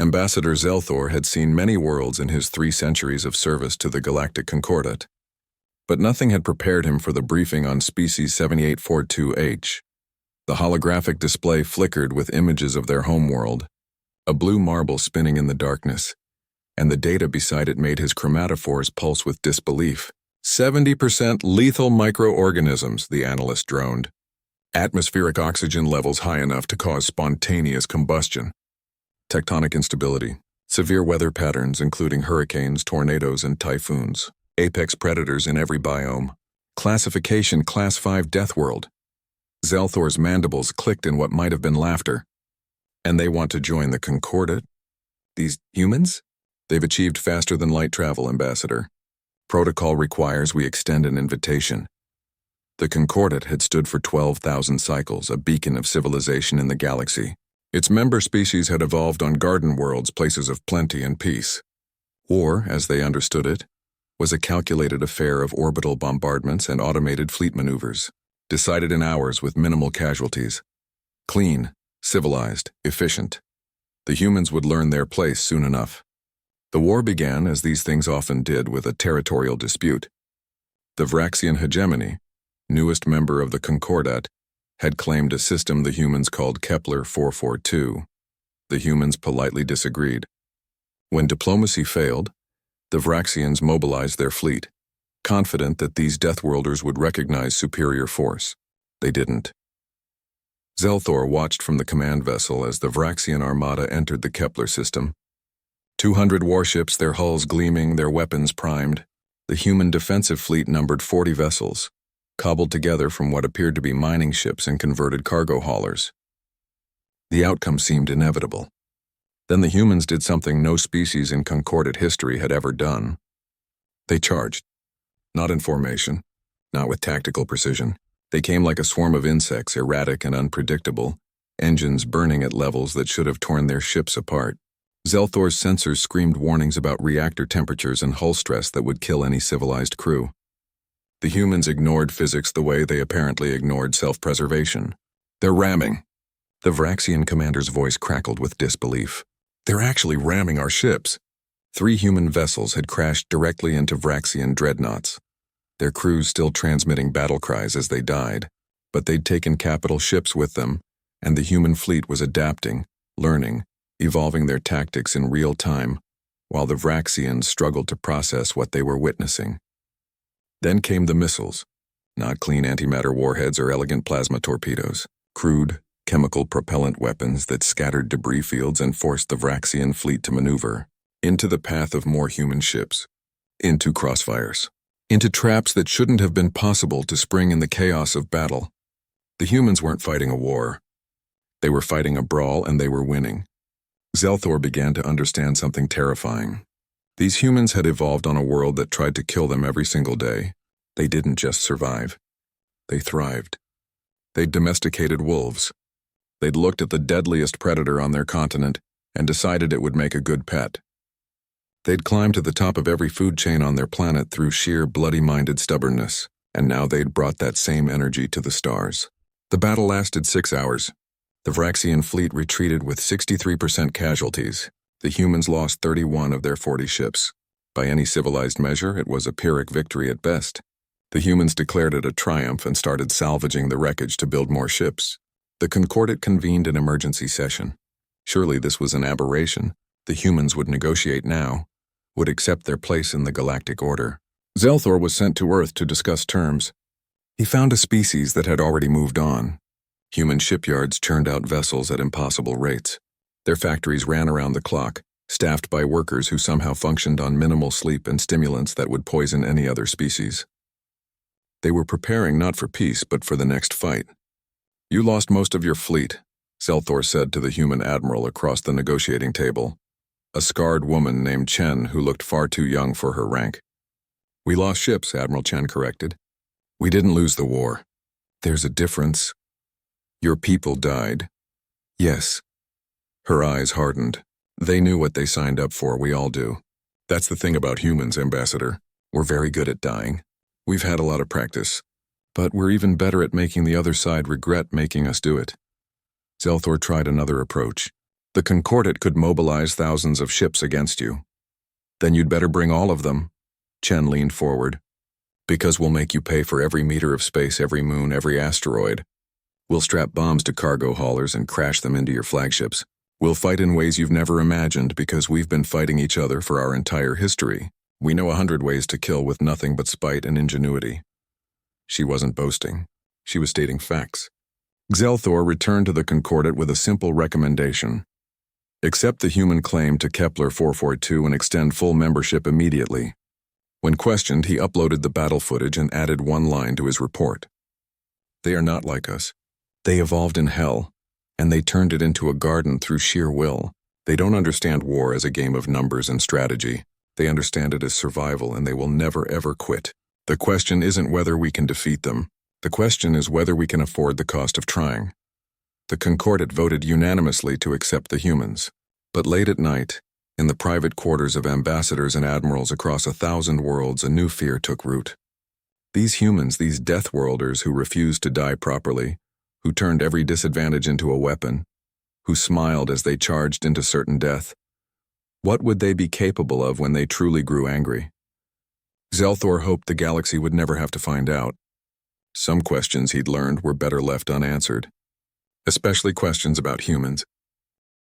Ambassador Zelthor had seen many worlds in his 3 centuries of service to the Galactic Concordat, but nothing had prepared him for the briefing on Species 7842H. The holographic display flickered with images of their homeworld, a blue marble spinning in the darkness, and the data beside it made his chromatophores pulse with disbelief. 70% lethal microorganisms, the analyst droned. Atmospheric oxygen levels high enough to cause spontaneous combustion. Tectonic instability. Severe weather patterns including hurricanes, tornadoes, and typhoons. Apex predators in every biome. Classification Class 5 Deathworld. Zelthor's mandibles clicked in what might have been laughter. And they want to join the Concordat? These humans? They've achieved faster than light travel, Ambassador. Protocol requires we extend an invitation. The Concordat had stood for 12,000 cycles, a beacon of civilization in the galaxy. Its member species had evolved on garden worlds, places of plenty and peace. War, as they understood it, was a calculated affair of orbital bombardments and automated fleet maneuvers, decided in hours with minimal casualties. Clean, civilized, efficient. The humans would learn their place soon enough. The war began, as these things often did, with a territorial dispute. The Vraxian hegemony, newest member of the Concordat, had claimed a system the humans called Kepler 442. The humans politely disagreed. When diplomacy failed, the Vraxians mobilized their fleet, confident that these Deathworlders would recognize superior force. They didn't. Zelthor watched from the command vessel as the Vraxian armada entered the Kepler system. 200 warships, their hulls gleaming, their weapons primed. The human defensive fleet numbered 40 vessels, cobbled together from what appeared to be mining ships and converted cargo haulers. The outcome seemed inevitable. Then the humans did something no species in Concordat history had ever done. They charged. Not in formation, not with tactical precision. They came like a swarm of insects, erratic and unpredictable, engines burning at levels that should have torn their ships apart. Zelthor's sensors screamed warnings about reactor temperatures and hull stress that would kill any civilized crew. The humans ignored physics the way they apparently ignored self-preservation. They're ramming. The Vraxian commander's voice crackled with disbelief. They're actually ramming our ships. 3 human vessels had crashed directly into Vraxian dreadnoughts, their crews still transmitting battle cries as they died. But they'd taken capital ships with them, and the human fleet was adapting, learning, evolving their tactics in real time, while the Vraxians struggled to process what they were witnessing. Then came the missiles, not clean antimatter warheads or elegant plasma torpedoes, crude, chemical propellant weapons that scattered debris fields and forced the Vraxian fleet to maneuver into the path of more human ships, into crossfires, into traps that shouldn't have been possible to spring in the chaos of battle. The humans weren't fighting a war. They were fighting a brawl, and they were winning. Zelthor began to understand something terrifying. These humans had evolved on a world that tried to kill them every single day. They didn't just survive. They thrived. They'd domesticated wolves. They'd looked at the deadliest predator on their continent and decided it would make a good pet. They'd climbed to the top of every food chain on their planet through sheer bloody-minded stubbornness, and now they'd brought that same energy to the stars. The battle lasted 6 hours. The Vraxian fleet retreated with 63% casualties. The humans lost 31 of their 40 ships. By any civilized measure, it was a Pyrrhic victory at best. The humans declared it a triumph and started salvaging the wreckage to build more ships. The Concordat convened an emergency session. Surely this was an aberration. The humans would negotiate now, would accept their place in the galactic order. Zelthor was sent to Earth to discuss terms. He found a species that had already moved on. Human shipyards churned out vessels at impossible rates. Their factories ran around the clock, staffed by workers who somehow functioned on minimal sleep and stimulants that would poison any other species. They were preparing not for peace, but for the next fight. "You lost most of your fleet," Zelthor said to the human admiral across the negotiating table, a scarred woman named Chen who looked far too young for her rank. "We lost ships," Admiral Chen corrected. "We didn't lose the war. There's a difference. Your people died." "Yes." Her eyes hardened. They knew what they signed up for, we all do. That's the thing about humans, Ambassador. We're very good at dying. We've had a lot of practice. But we're even better at making the other side regret making us do it. Zelthor tried another approach. The Concordat could mobilize thousands of ships against you. Then you'd better bring all of them. Chen leaned forward. Because we'll make you pay for every meter of space, every moon, every asteroid. We'll strap bombs to cargo haulers and crash them into your flagships. We'll fight in ways you've never imagined because we've been fighting each other for our entire history. We know 100 ways to kill with nothing but spite and ingenuity. She wasn't boasting. She was stating facts. Xelthor returned to the Concordat with a simple recommendation. Accept the human claim to Kepler 442 and extend full membership immediately. When questioned, he uploaded the battle footage and added one line to his report. They are not like us. They evolved in hell, and they turned it into a garden through sheer will. They don't understand war as a game of numbers and strategy. They understand it as survival, and they will never ever quit. The question isn't whether we can defeat them. The question is whether we can afford the cost of trying. The Concordat voted unanimously to accept the humans. But late at night, in the private quarters of ambassadors and admirals across 1,000 worlds, a new fear took root. These humans, these Deathworlders who refused to die properly, who turned every disadvantage into a weapon, who smiled as they charged into certain death, what would they be capable of when they truly grew angry? Xelthor hoped the galaxy would never have to find out. Some questions he'd learned were better left unanswered, especially questions about humans.